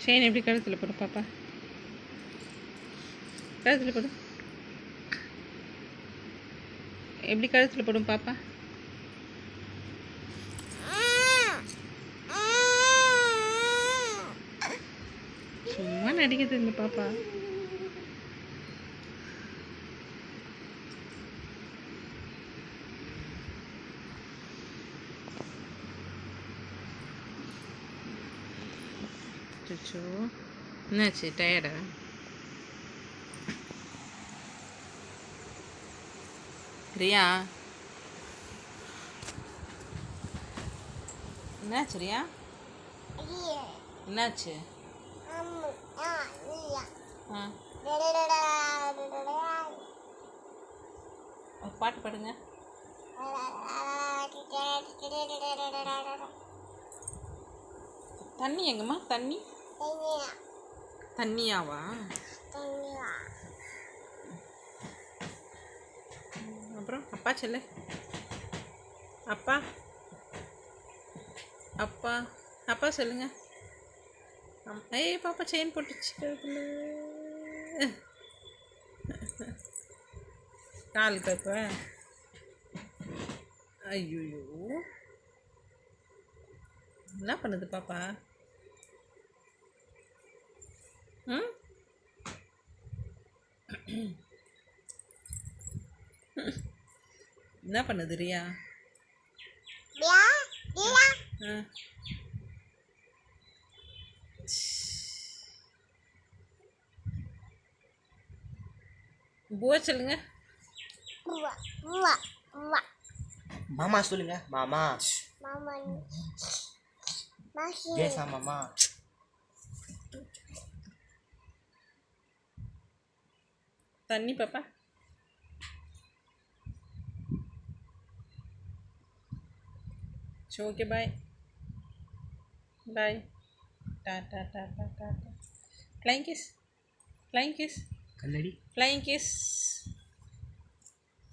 Chain எப்படி கழுத்தில் போடு பாப்பா, கழுத்தில் போடு, எப்படி கழுத்தில் போடும் பாப்பா. சும்மா நடிக்குது இந்த பாப்பா. அச்சோ, என்னாச்சு? டயர்டா? ரியா, என்னாச்சு ரியா? என்னாச்சு? பாட்டு பாடுங்க. தண்ணி எங்கம்மா? தண்ணி தண்ணியாவா? அப்புறம் அப்பா சொல்லு. அப்பா அப்பா அப்பா சொல்லுங்க. ஏய் பாப்பா செயின் போட்டுச்சு காலுக்கு. அப்போ ஐயோ, என்ன பண்ணுது பாப்பா? ம், என்ன பண்ணுது ரியா? பூவா சொல்லுங்க. மாமா சொல்லுங்க. மாமா பேசா மாமா. தண்ணி பாப்பா. சரி, okay, bye bye. Ta-ta ta-ta ta-ta. Flying kiss, flying kiss, கல்லடி ஃப்ளைங் கிஸ்,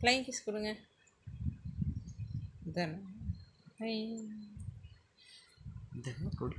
ஃப்ளைங் கிஸ் கொடுங்க. இதானே இந்த கொடு.